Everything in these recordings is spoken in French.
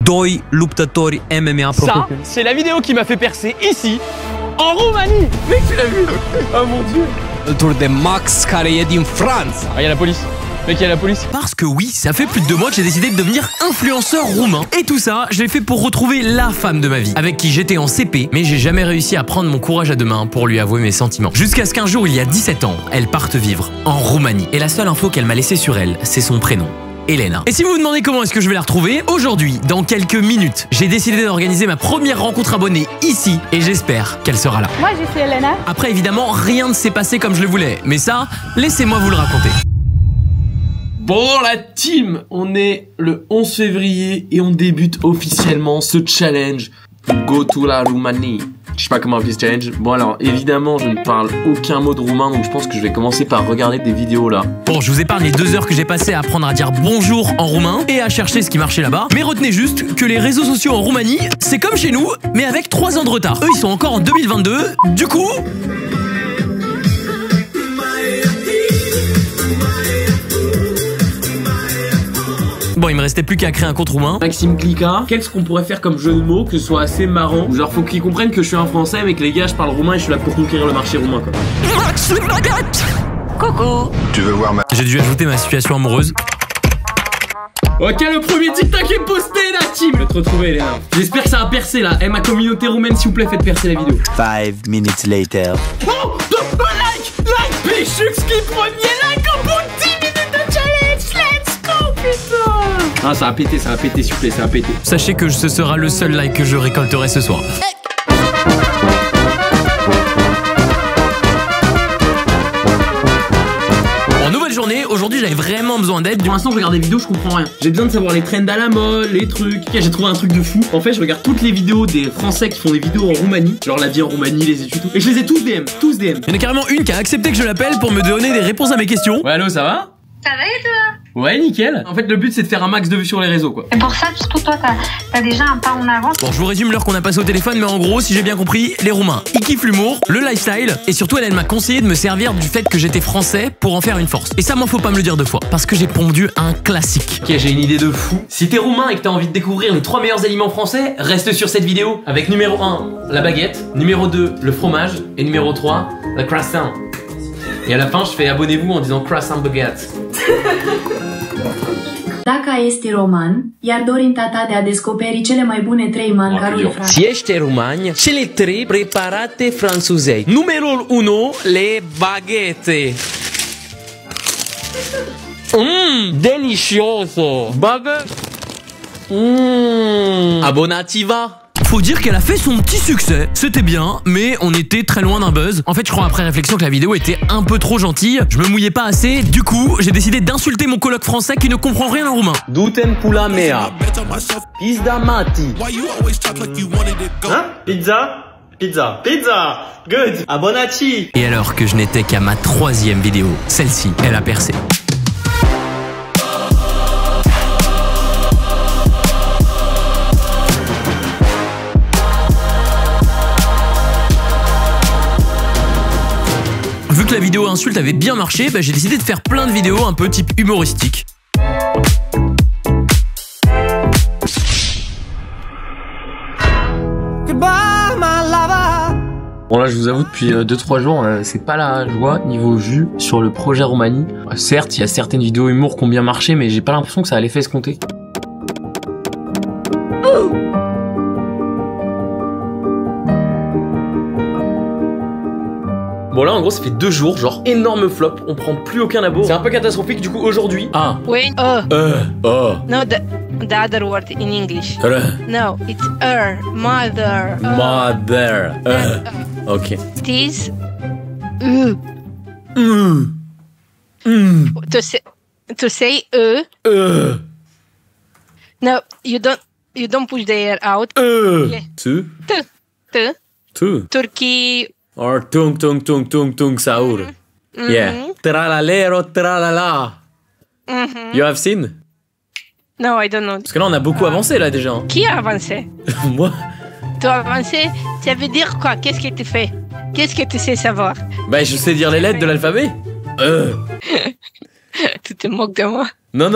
Doi luptători MMA Ça, c'est la vidéo qui m'a fait percer ici, en Roumanie. Mec, tu l'as vu? Oh mon dieu. Tour de Max care e din Franța. Ah, y'a la police. Mec, y'a la police. Parce que oui, ça fait plus de 2 mois que j'ai décidé de devenir influenceur roumain. Et tout ça, je l'ai fait pour retrouver la femme de ma vie, avec qui j'étais en CP, mais j'ai jamais réussi à prendre mon courage à deux mains pour lui avouer mes sentiments. Jusqu'à ce qu'un jour, il y a 17 ans, elle parte vivre en Roumanie. Et la seule info qu'elle m'a laissée sur elle, c'est son prénom. Elena. Et si vous vous demandez comment est-ce que je vais la retrouver, aujourd'hui, dans quelques minutes, j'ai décidé d'organiser ma première rencontre abonnée ici et j'espère qu'elle sera là. Moi, je suis Elena. Après, évidemment, rien ne s'est passé comme je le voulais, mais ça, laissez-moi vous le raconter. Bon la team, on est le 11 février et on débute officiellement ce challenge Go to la Roumanie. Je sais pas comment appeler ce challenge. Bon alors évidemment je ne parle aucun mot de roumain donc je pense que je vais commencer par regarder des vidéos là. Bon, je vous épargne les 2 heures que j'ai passées à apprendre à dire bonjour en roumain et à chercher ce qui marchait là-bas. Mais retenez juste que les réseaux sociaux en Roumanie, c'est comme chez nous, mais avec 3 ans de retard. Eux, ils sont encore en 2022. Du coup... Bon, il me restait plus qu'à créer un compte roumain. Maxime Clica, qu'est-ce qu'on pourrait faire comme jeu de mots que ce soit assez marrant? Genre faut qu'ils comprennent que je suis un français mais que les gars je parle roumain et je suis là pour conquérir le marché roumain quoi. Coucou. Tu veux voir ma... J'ai dû ajouter ma situation amoureuse. Ok, le premier TikTok est posté la team. Je vais te retrouver Elena. J'espère que ça va percer là. Eh ma communauté roumaine s'il vous plaît faites percer la vidéo. 5 minutes later. Oh, like Pichux qui premier like au bout de 10 minutes de challenge. Let's go putain. Ah ça a pété s'il vous plaît, ça a pété. Sachez que ce sera le seul like que je récolterai ce soir. Aujourd'hui j'avais vraiment besoin d'aide. Pour l'instant je regarde des vidéos, je comprends rien. J'ai besoin de savoir les trends à la mode, les trucs. Ok, j'ai trouvé un truc de fou. En fait je regarde toutes les vidéos des Français qui font des vidéos en Roumanie. Genre la vie en Roumanie, les études, tout. Et je les ai tous DM, tous DM. Il y en a carrément une qui a accepté que je l'appelle pour me donner des réponses à mes questions. Ouais allô, ça va? Ça va et toi? Ouais nickel. En fait le but c'est de faire un max de vues sur les réseaux quoi. Et pour ça, surtout toi, t'as déjà un pas en avance. Bon, je vous résume l'heure qu'on a passé au téléphone, mais en gros, si j'ai bien compris, les Roumains, ils kiffent l'humour, le lifestyle, et surtout elle m'a conseillé de me servir du fait que j'étais français pour en faire une force. Et ça, moi, faut pas me le dire 2 fois, parce que j'ai pondu un classique. Ok, j'ai une idée de fou. Si t'es roumain et que t'as envie de découvrir les 3 meilleurs aliments français, reste sur cette vidéo. Avec numéro 1, la baguette, numéro 2, le fromage, et numéro 3, le croissant. Et à la fin, je fais abonnez-vous en disant croissant baguette. Dacă ești roman, iar dorin tata de a descoperi cele mai bune 3 mâncăruri franceze. Si ești romani, cele 3 preparate franțuzei. Numerul 1, le baghete. Delicioso. Baguette. Abbonativa. Faut dire qu'elle a fait son petit succès, c'était bien, mais on était très loin d'un buzz. En fait, je crois après réflexion que la vidéo était un peu trop gentille, je me mouillais pas assez, du coup, j'ai décidé d'insulter mon coloc français qui ne comprend rien en roumain. Duten pula mea. Pizda mati. Hein? Pizza? Pizza. Pizza. Good. Abonati. Et alors que je n'étais qu'à ma 3e vidéo, celle-ci, elle a percé. Vu que la vidéo insulte avait bien marché, bah, j'ai décidé de faire plein de vidéos un peu type humoristique. Bon là je vous avoue depuis 2-3 jours c'est pas la joie niveau vue sur le projet Roumanie. Certes il y a certaines vidéos humour qui ont bien marché mais j'ai pas l'impression que ça a l'effet escompté. Bon là en gros ça fait 2 jours, genre énorme flop, on prend plus aucun abo. C'est un peu catastrophique du coup aujourd'hui. Ah. Wait, Oh. no, the other word in English. No, it's mother. Mother. Ok. It is to say No, you don't push the air out. Yeah. Tu. Turkey. Or tung saur. Yeah. Tralalero tralala. You have seen? No, I don't know. Parce que là on a beaucoup avancé là déjà. Qui a avancé? Moi. Tu as avancé, ça veut dire quoi? Qu'est-ce que tu fais? Qu'est-ce que tu sais savoir? Bah je sais dire les lettres de l'alphabet. Tu te moques de moi? Non.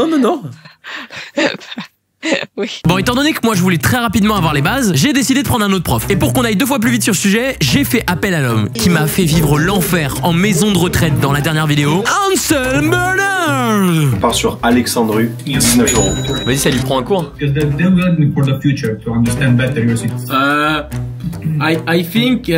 Oui. Bon, étant donné que moi je voulais très rapidement avoir les bases, j'ai décidé de prendre un autre prof. Et pour qu'on aille 2 fois plus vite sur ce sujet, j'ai fait appel à l'homme qui m'a fait vivre l'enfer en maison de retraite dans la dernière vidéo, Anselm Bernard. On part sur Alexandru, 19 euros. Vas-y, ça lui prend un cours. I think...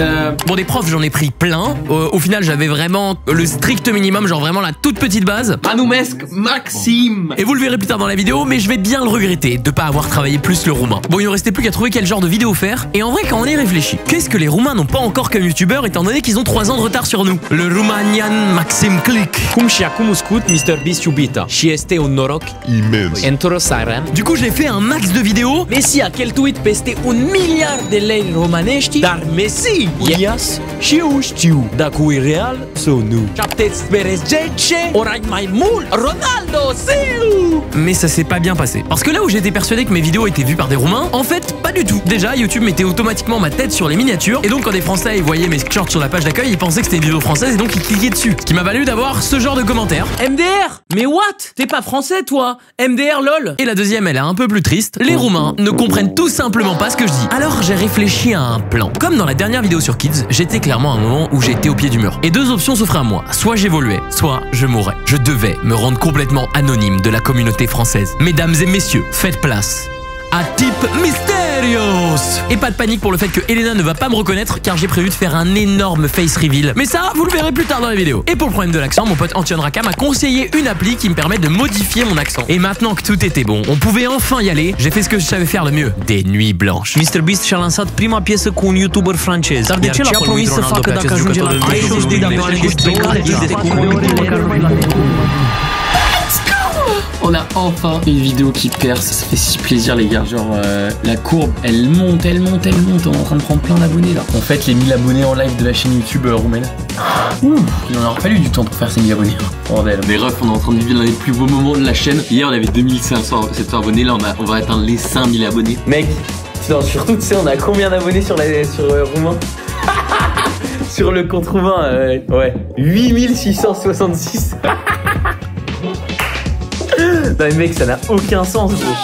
Bon, des profs, j'en ai pris plein. Au final, j'avais vraiment le strict minimum, genre vraiment la toute petite base. Anumesc Maxime. Et vous le verrez plus tard dans la vidéo, mais je vais bien le regretter de pas avoir travaillé plus le roumain. Bon, il ne restait plus qu'à trouver quel genre de vidéo faire. Et en vrai, quand on y réfléchit, qu'est-ce que les Roumains n'ont pas encore comme youtubeurs étant donné qu'ils ont 3 ans de retard sur nous? Le Romanian Maxim Click. Cum și acum uscut Mr. Beast iubita și este un noroc imens. Într-o seară, Du coup, j'ai fait un max de vidéos. Messi a cheltuit peste 1 miliard de lei romanești, dar Messi, Elias și eu știu dacă e real sau nu. 17 ori mai mult Ronaldo, siu! Mais ça s'est pas bien passé. Parce que là où j'étais persuadé que mes vidéos étaient vues par des Roumains, en fait, pas du tout. Déjà, YouTube mettait automatiquement ma tête sur les miniatures. Et donc, quand des Français ils voyaient mes shorts sur la page d'accueil, ils pensaient que c'était une vidéo française et donc ils cliquaient dessus. Ce qui m'a valu d'avoir ce genre de commentaires. MDR, mais what? T'es pas français toi? MDR lol. Et la deuxième, elle est un peu plus triste. Les Roumains ne comprennent tout simplement pas ce que je dis. Alors, j'ai réfléchi à un plan. Comme dans la dernière vidéo sur Kids, j'étais clairement à un moment où j'étais au pied du mur. Et 2 options s'offraient à moi. Soit j'évoluais, soit je mourrais. Je devais me rendre complètement anonyme de la communauté française. Mesdames et messieurs, faites place à Type Mysterios. Et pas de panique pour le fait que Elena ne va pas me reconnaître car j'ai prévu de faire un énorme face reveal. Mais ça, vous le verrez plus tard dans la vidéo. Et pour le problème de l'accent, mon pote Antion Raka m'a conseillé une appli qui me permet de modifier mon accent. Et maintenant que tout était bon, on pouvait enfin y aller, j'ai fait ce que je savais faire le mieux. Des nuits blanches. Mr. Beast și-a lansat prima piesă cu un YouTuber francez. Dar de ce l-a promis să facă dacă ajunge la 30 de milioane de On a enfin une vidéo qui perce, ça fait si plaisir les gars, genre la courbe elle monte, on est en train de prendre plein d'abonnés là. On fête les 1000 abonnés en live de la chaîne YouTube roumaine. Il en a fallu du temps pour faire ces 1000 abonnés. Bordel. Mais ref, on est en train de vivre l'un des plus beaux moments de la chaîne. Hier on avait 2500 abonnés, là on va atteindre les 5000 abonnés. Mec, surtout tu sais on a combien d'abonnés sur roumain? Sur le compte roumain, ouais, 8666. Non mais mec, ça n'a aucun sens gros.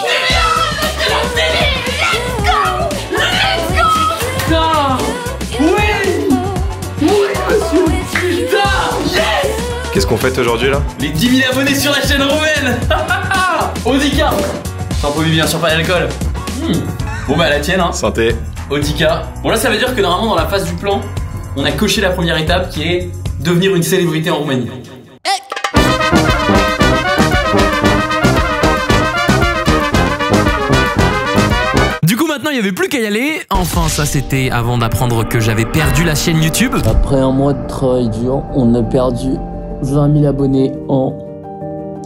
Qu'est-ce qu'on fête aujourd'hui là? Les 10 000 abonnés sur la chaîne roumaine. Odika. Sans produit bien sûr pas d'alcool. Bon bah la tienne hein. Santé. Odika. Bon là ça veut dire que normalement dans la phase du plan, on a coché la première étape qui est devenir une célébrité en Roumanie. Maintenant, il n'y avait plus qu'à y aller. Enfin, ça c'était avant d'apprendre que j'avais perdu la chaîne YouTube. Après un mois de travail dur, on a perdu 20 000 abonnés en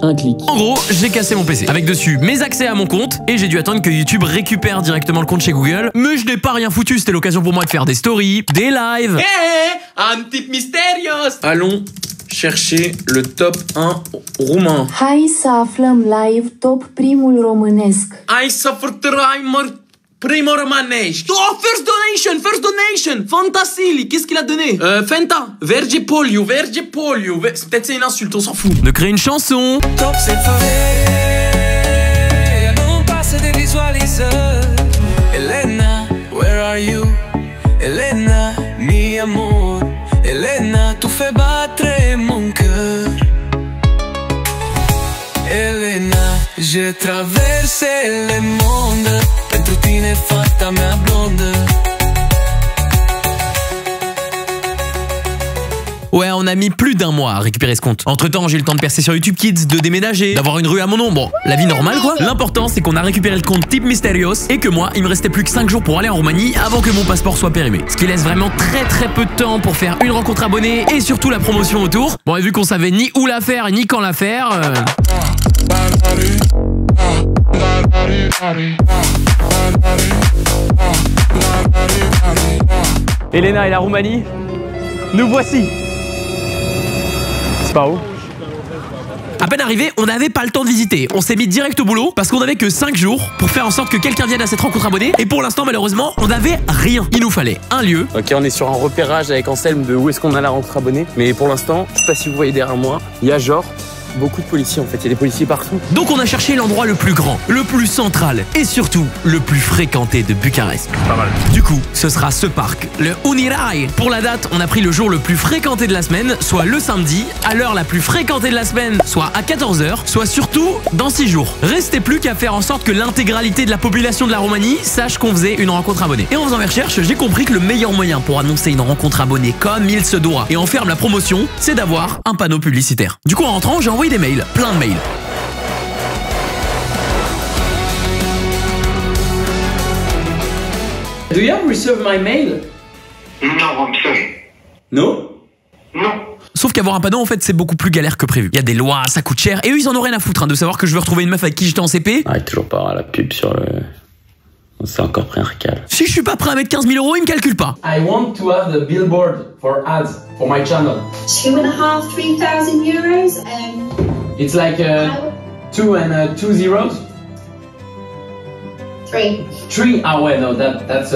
un clic. En gros, j'ai cassé mon PC. Avec dessus mes accès à mon compte. Et j'ai dû attendre que YouTube récupère directement le compte chez Google. Mais je n'ai pas rien foutu. C'était l'occasion pour moi de faire des stories, des lives. Un Type Mysterios. Allons chercher le top 1 roumain. Hai să aflăm live top primul românesc. Hai să furtărai Primo romanești. Oh, first donation. Fantasili. Qu'est-ce qu'il a donné? Fenta. Verge Poliu. Peut-être c'est une insulte, on s'en fout. De créer une chanson. Top se non passe de visualizări. Elena, where are you? Elena, mi amor. Elena, tu fais battre mon cœur. Elena, je traverse le monde. Pentru tine, fata mea blondă. Ouais, on a mis plus d'1 mois à récupérer ce compte. Entre temps, j'ai eu le temps de percer sur YouTube Kids, de déménager, d'avoir une rue à mon nom. Bon, la vie normale quoi. L'important, c'est qu'on a récupéré le compte Type Mysterios et que moi, il me restait plus que 5 jours pour aller en Roumanie avant que mon passeport soit périmé. Ce qui laisse vraiment très peu de temps pour faire une rencontre abonnée et surtout la promotion autour. Bon, et vu qu'on savait ni où la faire ni quand la faire. Elena et la Roumanie, nous voici. C'est pas où? À peine arrivé, on n'avait pas le temps de visiter. On s'est mis direct au boulot parce qu'on n'avait que 5 jours pour faire en sorte que quelqu'un vienne à cette rencontre abonnée. Et pour l'instant, malheureusement, on n'avait rien. Il nous fallait un lieu. Ok, on est sur un repérage avec Anselme de où est-ce qu'on a la rencontre abonnée. Mais pour l'instant, je sais pas si vous voyez derrière moi, il y a genre beaucoup de policiers en fait, il y a des policiers partout. Donc on a cherché l'endroit le plus grand, le plus central et surtout le plus fréquenté de Bucarest. Pas mal. Du coup, ce sera ce parc, le Unirai. Pour la date, on a pris le jour le plus fréquenté de la semaine, soit le samedi, à l'heure la plus fréquentée de la semaine, soit à 14h, soit surtout dans 6 jours. Restait plus qu'à faire en sorte que l'intégralité de la population de la Roumanie sache qu'on faisait une rencontre abonnée. Et en faisant mes recherches, j'ai compris que le meilleur moyen pour annoncer une rencontre abonnée comme il se doit et en faire la promotion, c'est d'avoir un panneau publicitaire. Du coup, en rentrant, j'ai envoyé des mails, plein de mails. Do you have received my mail? No, I'm sorry. No? No. Sauf qu'avoir un panneau, en fait, c'est beaucoup plus galère que prévu. Il y a des lois, ça coûte cher, et eux, ils en ont rien à foutre de savoir que je veux retrouver une meuf avec qui j'étais en CP. Ah, toujours pas à la pub sur le... C'est encore pris un recal. Si je suis pas prêt à mettre 15 000 €, ils me calculent pas. I want to have the billboard for ads for my channel. 2,5, 3,000 euros. It's like 2 and 2 zeros. 3. Ah ouais, no, that's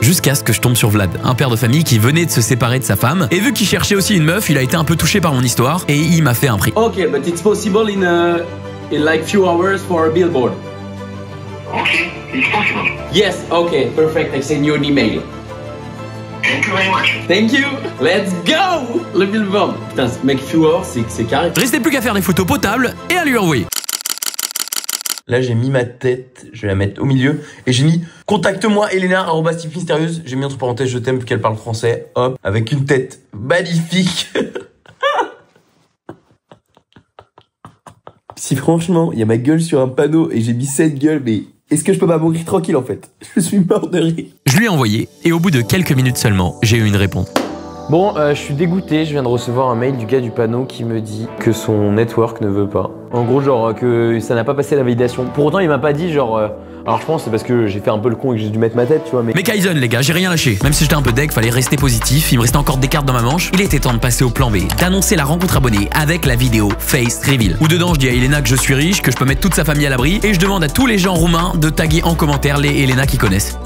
Jusqu'à ce que je tombe sur Vlad, un père de famille qui venait de se séparer de sa femme. Et vu qu'il cherchait aussi une meuf, il a été un peu touché par mon histoire et il m'a fait un prix. Okay, but it's possible in like few hours for a billboard. Okay, it's possible. Yes, okay, perfect. I send you an email. Thank you very much. Thank you. Let's go. Le billboard. Putain, mec, few hours, c'est carré. Restait plus qu'à faire des photos potables et à lui envoyer. Là, j'ai mis ma tête, je vais la mettre au milieu, et j'ai mis « Contacte-moi, Elena, @type mystérieuse ». J'ai mis entre parenthèses « Je t'aime » vu qu'elle parle français, hop, avec une tête magnifique. Si franchement, il y a ma gueule sur un panneau et j'ai mis cette gueule, mais est-ce que je peux pas mourir tranquille en fait? Je suis mort de rire. Je lui ai envoyé, et au bout de quelques minutes seulement, j'ai eu une réponse. Bon, je suis dégoûté, je viens de recevoir un mail du gars du panneau qui me dit que son network ne veut pas. En gros, genre que ça n'a pas passé la validation. Pour autant, il m'a pas dit genre... alors je pense que c'est parce que j'ai fait un peu le con et que j'ai dû mettre ma tête, tu vois, Mais Kaizen, les gars, j'ai rien lâché. Même si j'étais un peu deg, fallait rester positif. Il me restait encore des cartes dans ma manche. Il était temps de passer au plan B, d'annoncer la rencontre abonnée avec la vidéo Face Reveal. Où dedans, je dis à Elena que je suis riche, que je peux mettre toute sa famille à l'abri, et je demande à tous les gens roumains de taguer en commentaire les Elena qui connaissent.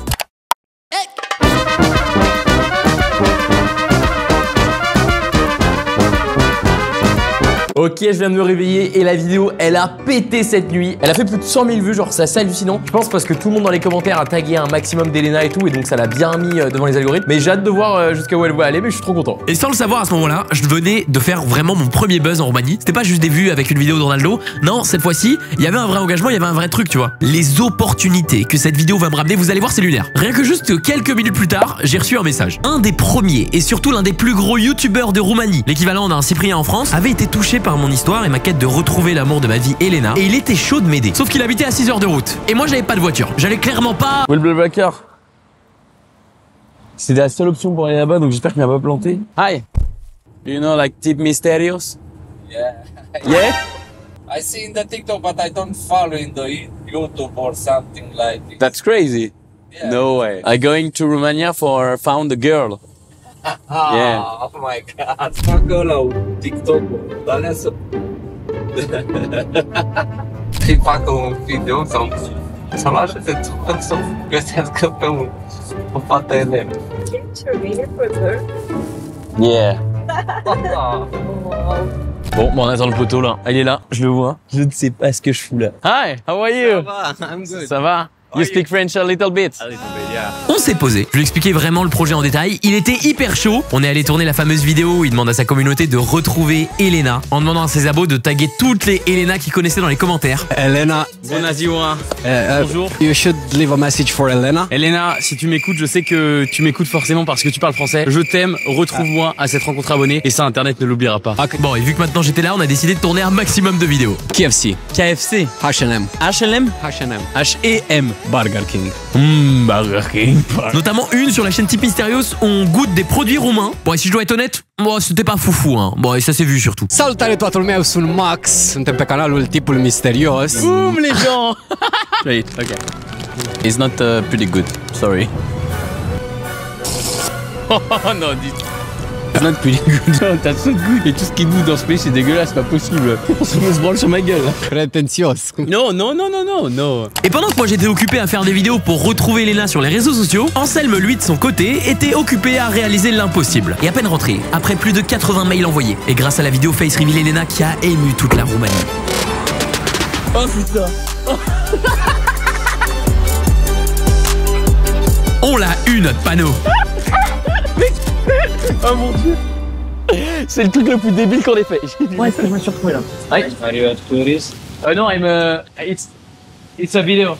Ok, je viens de me réveiller et la vidéo, elle a pété cette nuit. Elle a fait plus de 100 000 vues, genre c'est assez hallucinant. Je pense parce que tout le monde dans les commentaires a tagué un maximum d'Elena et tout, et donc ça l'a bien mis devant les algorithmes. Mais j'ai hâte de voir jusqu'à où elle va aller, mais je suis trop content. Et sans le savoir à ce moment-là, je venais de faire vraiment mon premier buzz en Roumanie. C'était pas juste des vues avec une vidéo de Ronaldo. Non, cette fois-ci, il y avait un vrai engagement, il y avait un vrai truc, tu vois. Les opportunités que cette vidéo va me ramener, vous allez voir, c'est lunaire. Rien que juste quelques minutes plus tard, j'ai reçu un message. Un des premiers et surtout l'un des plus gros youtubeurs de Roumanie, l'équivalent d'un Cyprien en France, avait été touché par mon histoire et ma quête de retrouver l'amour de ma vie, Elena, et il était chaud de m'aider. Sauf qu'il habitait à 6 heures de route. Et moi, j'avais pas de voiture. J'allais clairement pas... Will Blacker. C'est la seule option pour aller là-bas, donc j'espère qu'il m'a pas planté. Hi. Do you know like Type Mysterious? Yeah. Yeah? I see in the TikTok, but I don't follow in the YouTube or something like this. That's crazy. Yeah. No way. I going to Romania for found a girl. Yeah. Oh my god. Facă la TikTok, dar să... Să-i facă un video sau să-l lase să găsească pe o fată Elena. Yeah. Bon, on attend le poteau là. Il est là, je le vois. Je ne sais pas ce que je fous là. Hi, how are you? I'm good. Ça va? You speak French a little bit? A little bit, yeah. On s'est posé, je lui expliquais vraiment le projet en détail, il était hyper chaud. On est allé tourner la fameuse vidéo où il demande à sa communauté de retrouver Elena, en demandant à ses abos de taguer toutes les Elena qu'il connaissait dans les commentaires. Elena, Bună ziua. Bonjour. You should leave a message for Elena. Elena, si tu m'écoutes, je sais que tu m'écoutes forcément parce que tu parles français. Je t'aime, retrouve-moi à cette rencontre abonnée et ça Internet ne l'oubliera pas. Okay. Bon, et vu que maintenant j'étais là, on a décidé de tourner un maximum de vidéos. KFC. KFC. H&M. H&M. H&M. H-E-M. Burger King. Burger King. Notamment une sur la chaîne Type Mysterious où on goûte des produits roumains. Bon, et si je dois être honnête, moi c'était pas foufou, hein. Bon, et ça s'est vu surtout. Salutare toată lumea, eu sunt Max. Suntem pe canalul Tipul Misterios. Boum les gens. Wait, okay. It's not pretty good, sorry. Oh non, Maintenant depuis les goûts, t'as trop de goût. Et tout ce qui bouffe dans ce pays, c'est dégueulasse, pas possible. On se branle sur ma gueule. Prétentieux. Non, non, non, non, non, non. Et pendant que moi j'étais occupé à faire des vidéos pour retrouver Elena sur les réseaux sociaux, Anselme, lui, de son côté, était occupé à réaliser l'impossible. Et à peine rentré, après plus de 80 mails envoyés, et grâce à la vidéo Face Reveal Elena qui a ému toute la Roumanie. Oh putain. On l'a eu notre panneau. Oh mon dieu. C'est le truc le plus débile qu'on ait fait. Ouais, c'est moi surtout là. Are you a tourist? No, it's a video.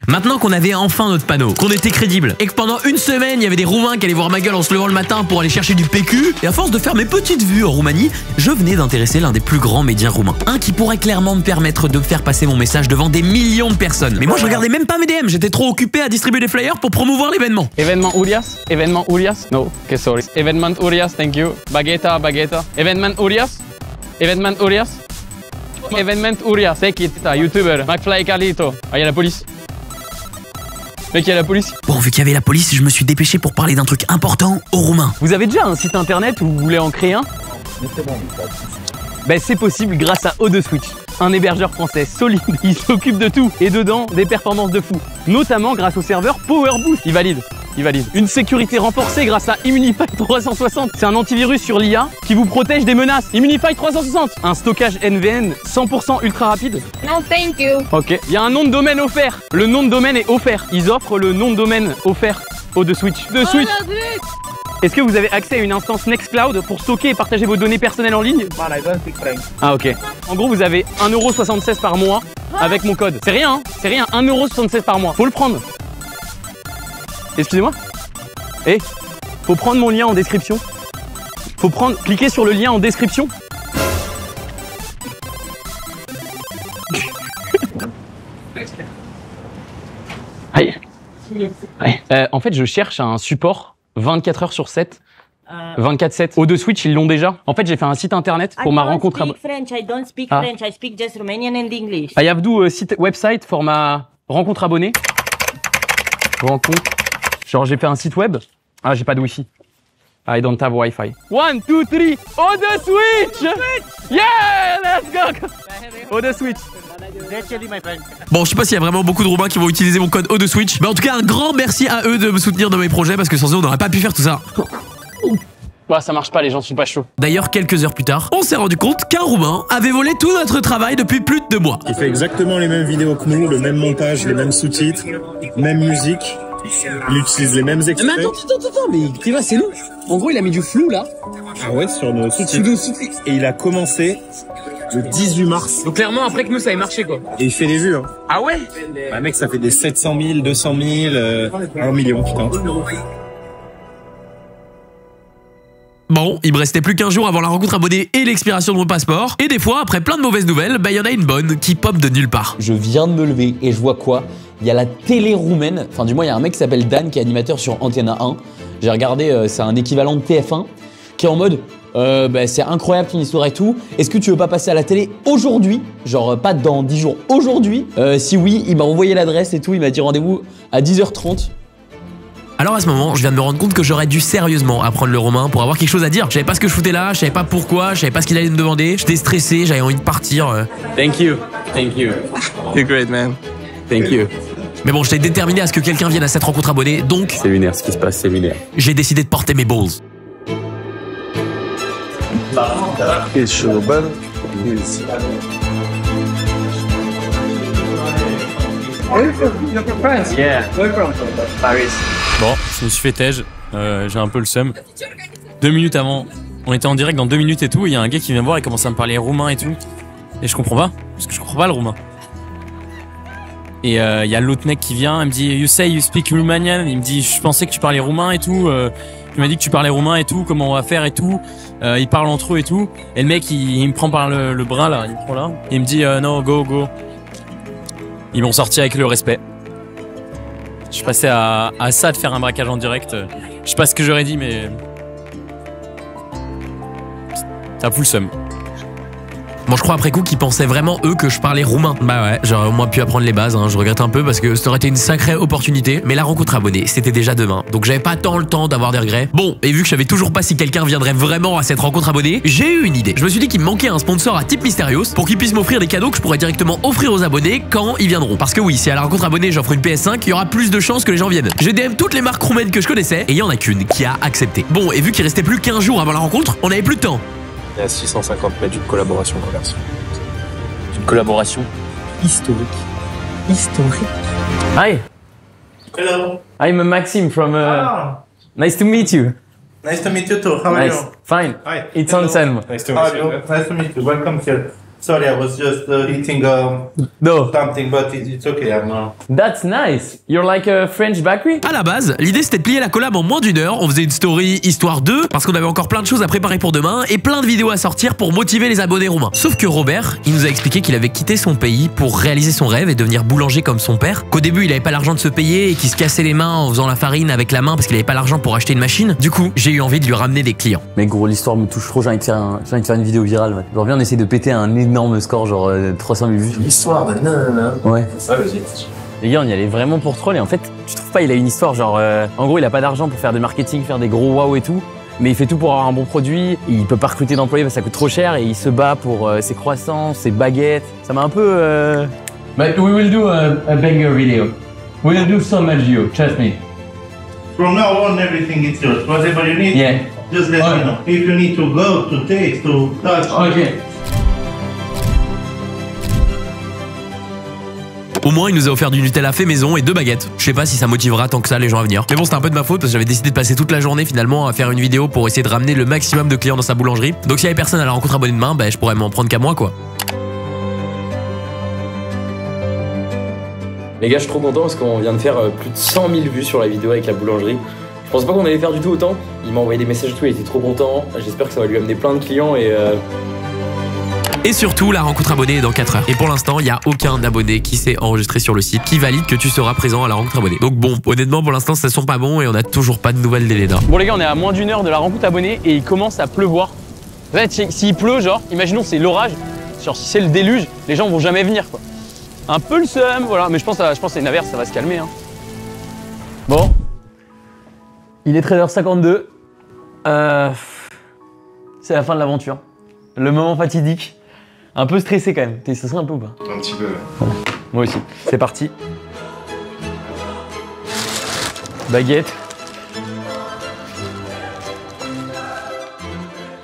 Maintenant qu'on avait enfin notre panneau, qu'on était crédible, et que pendant une semaine, il y avait des Roumains qui allaient voir ma gueule en se levant le matin pour aller chercher du PQ, et à force de faire mes petites vues en Roumanie, je venais d'intéresser l'un des plus grands médias roumains. Un qui pourrait clairement me permettre de faire passer mon message devant des millions de personnes. Mais moi, je regardais même pas mes DM, j'étais trop occupé à distribuer des flyers pour promouvoir l'événement. Événement Urias? Événement Urias? No, okay, sorry. Événement Urias, thank you. Baguetta, baguetta. Événement Urias? Événement Urias? Événement Urias, c'est qui est un YouTuber? McFly Carlito. Ah, il y a la police. Mec, il y a la police. Bon, vu qu'il y avait la police, je me suis dépêché pour parler d'un truc important aux Roumains. Vous avez déjà un site internet ou vous voulez en créer un? Ben, c'est possible grâce à O2Switch, un hébergeur français solide. Il s'occupe de tout et dedans des performances de fou, notamment grâce au serveur PowerBoost. Il valide. Une sécurité renforcée grâce à Immunify 360. C'est un antivirus sur l'IA qui vous protège des menaces. Immunify 360. Un stockage NVN 100% ultra rapide. No, thank you. Ok. Il y a un nom de domaine offert. Le nom de domaine est offert. Ils offrent le nom de domaine offert O2Switch. Est-ce que vous avez accès à une instance Nextcloud pour stocker et partager vos données personnelles en ligne? Ah ok. En gros, vous avez 1,76€ par mois avec mon code. C'est rien, hein? C'est rien, 1,76€ par mois. Faut le prendre. Excusez-moi. Faut prendre mon lien en description. Cliquez sur le lien en description. Aïe. En fait, je cherche un support 24 heures sur 7. 24/7. O2Switch, ils l'ont déjà. En fait, j'ai fait un site internet pour ma rencontre. I don't speak French, I speak just Romanian and English. I have do website for ma rencontre abonnée. Rencontre. Genre, j'ai fait un site web. Ah, j'ai pas de wifi. I don't have Wi-Fi. 1, 2, 3, O2Switch! Yeah, let's go! O2Switch. Bon, je sais pas s'il y a vraiment beaucoup de Roumains qui vont utiliser mon code O2Switch, mais en tout cas, un grand merci à eux de me soutenir dans mes projets parce que sans eux, on n'aurait pas pu faire tout ça. Bah, ça marche pas, les gens sont pas chauds. D'ailleurs, quelques heures plus tard, on s'est rendu compte qu'un Roumain avait volé tout notre travail depuis plus de 2 mois. Il fait exactement les mêmes vidéos que nous, le même montage, les mêmes sous-titres, même musique. Il utilise les mêmes extraits. Mais attends, mais tu vois, c'est nous. En gros, il a mis du flou là. Ah ouais, sur nos sous-titres. Et il a commencé le 18 mars. Donc clairement, après que nous, ça ait marché quoi. Et il fait des vues. Hein. Ah ouais? Bah mec, ça fait des 700 000, 200 000, 1 million, putain. Bon, il me restait plus qu'1 jour avant la rencontre abonnée et l'expiration de mon passeport. Et des fois, après plein de mauvaises nouvelles, bah y en a une bonne qui pop de nulle part. Je viens de me lever et je vois quoi? Il y a la télé roumaine, enfin du moins il y a un mec qui s'appelle Dan qui est animateur sur Antena 1. J'ai regardé, c'est un équivalent de TF1 qui est en mode bah, c'est incroyable ton histoire et tout. Est-ce que tu veux pas passer à la télé aujourd'hui? Genre pas dans 10 jours, aujourd'hui. Si oui, il m'a envoyé l'adresse et tout, il m'a dit rendez-vous à 10h30. Alors à ce moment, je viens de me rendre compte que j'aurais dû sérieusement apprendre le roumain pour avoir quelque chose à dire. Je savais pas ce que je foutais là, je savais pas pourquoi, je savais pas ce qu'il allait me demander. J'étais stressé, j'avais envie de partir. Thank you. You're great, man. Thank you. Mais bon, j'étais déterminé à ce que quelqu'un vienne à cette rencontre abonnée, donc... C'est lunaire ce qui se passe, c'est lunaire. J'ai décidé de porter mes balls. Bon, je me suis fait tège, j'ai un peu le seum. 2 minutes avant, on était en direct dans 2 minutes et tout, il y a un gars qui vient me voir et commence à me parler roumain et tout. Et je comprends pas, parce que je comprends pas le roumain. Et il y a l'autre mec qui vient, il me dit You say you speak Romanian. Il me dit je pensais que tu parlais roumain et tout. Il m'a dit que tu parlais roumain et tout, comment on va faire et tout. Ils parlent entre eux et tout. Et le mec il me prend par le bras là, il me prend là. Et il me dit no, go. Ils m'ont sorti avec le respect. Je suis passé à ça de faire un braquage en direct. Je sais pas ce que j'aurais dit, mais ça fout le seum. Bon, je crois après coup qu'ils pensaient vraiment eux que je parlais roumain. Bah ouais, j'aurais au moins pu apprendre les bases, hein. Je regrette un peu parce que ça aurait été une sacrée opportunité. Mais la rencontre abonnée, c'était déjà demain. Donc j'avais pas tant le temps d'avoir des regrets. Bon, et vu que je savais toujours pas si quelqu'un viendrait vraiment à cette rencontre abonnée, j'ai eu une idée. Je me suis dit qu'il me manquait un sponsor à type Mysterious pour qu'il puisse m'offrir des cadeaux que je pourrais directement offrir aux abonnés quand ils viendront. Parce que oui, si à la rencontre abonnée j'offre une PS5, il y aura plus de chances que les gens viennent. J'ai DM toutes les marques roumaines que je connaissais et il y en a qu'une qui a accepté. Bon, et vu qu'il restait plus qu'15 jours avant la rencontre, on avait plus de temps. Il y a 650 mètres d'une collaboration commerciale. Une collaboration historique. Hi. Hello. I'm Maxime from. Nice to meet you. Nice to meet you too. How are you? Fine. Hi. It's Anselm. Nice to meet you. Nice to meet you. Welcome here. Sorry, I was just eating something, but it's okay. That's nice. You're like a French bakery? À la base, l'idée c'était de plier la collab en moins d'1 heure. On faisait une story histoire 2 parce qu'on avait encore plein de choses à préparer pour demain et plein de vidéos à sortir pour motiver les abonnés roumains. Sauf que Robert, il nous a expliqué qu'il avait quitté son pays pour réaliser son rêve et devenir boulanger comme son père. Qu'au début, il avait pas l'argent de se payer et qu'il se cassait les mains en faisant la farine avec la main parce qu'il avait pas l'argent pour acheter une machine. Du coup, j'ai eu envie de lui ramener des clients. Mais gros, l'histoire me touche trop. J'ai envie de faire une vidéo virale. Ouais. Genre, viens, on essaie de péter un énorme score, genre 300 000 vues. L'histoire de nanana. Ouais. Ça, vas-y. Les gars, on y allait vraiment pour troll et en fait, tu trouves pas, il a une histoire genre, en gros, il a pas d'argent pour faire du marketing, faire des gros wow et tout, mais il fait tout pour avoir un bon produit, il peut pas recruter d'employés parce que ça coûte trop cher et il se bat pour ses croissants, ses baguettes. Ça m'a un peu... But we will do a banger video. We will do so much you, trust me. From now on, everything is yours. Whatever you need, Yeah. just let me know. If you need to go, to taste, to touch. Okay. Au moins, il nous a offert du Nutella fait maison et 2 baguettes. Je sais pas si ça motivera tant que ça les gens à venir. Mais bon, c'était un peu de ma faute parce que j'avais décidé de passer toute la journée finalement à faire une vidéo pour essayer de ramener le maximum de clients dans sa boulangerie. Donc s'il y avait personne à la rencontre abonnée demain, bah, je pourrais m'en prendre qu'à moi quoi. Les gars, je suis trop content parce qu'on vient de faire plus de 100 000 vues sur la vidéo avec la boulangerie. Je pensais pas qu'on allait faire du tout autant. Il m'a envoyé des messages et tout, il était trop content. J'espère que ça va lui amener plein de clients Et surtout, la rencontre abonnée est dans 4 heures. Et pour l'instant, il n'y a aucun abonné qui s'est enregistré sur le site qui valide que tu seras présent à la rencontre abonnée. Donc bon, honnêtement, pour l'instant, ça sent pas bon et on a toujours pas de nouvelles d'Elena. Bon les gars, on est à moins d'1 heure de la rencontre abonnée et il commence à pleuvoir. En fait, s'il pleut, genre, imaginons c'est l'orage, genre si c'est le déluge, les gens vont jamais venir quoi. Un peu le seum, voilà, mais je pense que c'est une averse, ça va se calmer. Hein. Bon. Il est 13h52. C'est la fin de l'aventure. Le moment fatidique. Un peu stressé quand même. T'es stressé un peu ou pas? Un petit peu. Ouais. Moi aussi. C'est parti. Baguette.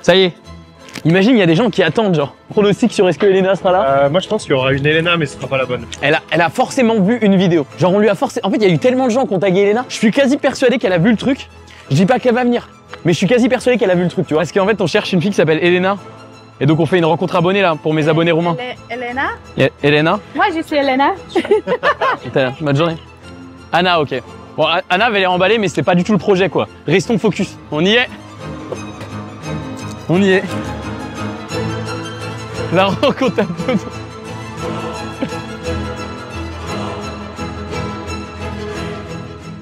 Ça y est. Imagine, il y a des gens qui attendent, genre, pronostic sur est-ce que Elena sera là. Moi, je pense qu'il y aura une Elena, mais ce sera pas la bonne. Elle a forcément vu une vidéo. Genre, on lui a forcé. En fait, il y a eu tellement de gens qui ont tagué Elena. Je suis quasi persuadé qu'elle a vu le truc. Je dis pas qu'elle va venir, mais je suis quasi persuadé qu'elle a vu le truc, tu vois. Parce qu'en fait, on cherche une fille qui s'appelle Elena. Et donc, on fait une rencontre abonnée là pour mes abonnés roumains. Elena? Elena? Moi, je suis Elena. Bonne journée. Anna, ok. Bon, Anna avait l'air emballée, mais c'était pas du tout le projet, quoi. Restons focus. On y est. On y est. La rencontre abonnée.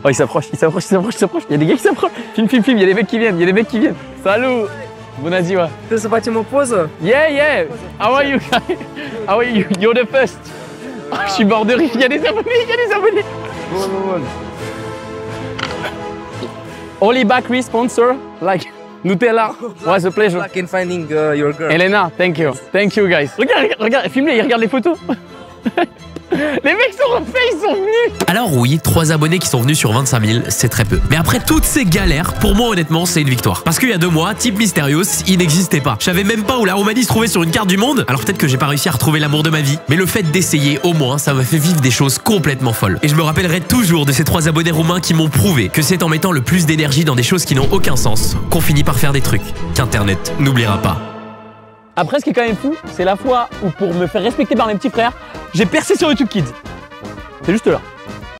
Oh, il s'approche. Il y a des gars qui s'approchent. Film, il y a des mecs qui viennent, Salut. Bună ziua. Trebuie să facem o poză? Yeah. How are you guys? How are you? You're the first. Oh, je suis mort de rire. Il y a des abonnés. Bon. Only bakery sponsor, like Nutella. Was a pleasure. Luck in finding your girl. Elena, thank you. Thank you guys. Regarde, filme-les, il regarde les photos. Les mecs sont refaits, ils sont venus. Alors oui, 3 abonnés qui sont venus sur 25 000, c'est très peu. Mais après toutes ces galères, pour moi honnêtement, c'est une victoire. Parce qu'il y a 2 mois, type Mysterious, il n'existait pas. Je savais même pas où la Roumanie se trouvait sur une carte du monde. Alors peut-être que j'ai pas réussi à retrouver l'amour de ma vie. Mais le fait d'essayer, au moins, ça m'a fait vivre des choses complètement folles. Et je me rappellerai toujours de ces 3 abonnés roumains qui m'ont prouvé que c'est en mettant le plus d'énergie dans des choses qui n'ont aucun sens qu'on finit par faire des trucs qu'Internet n'oubliera pas. Après, ce qui est quand même fou, c'est la fois où pour me faire respecter par mes petits frères, j'ai percé sur YouTube Kids. C'est juste là.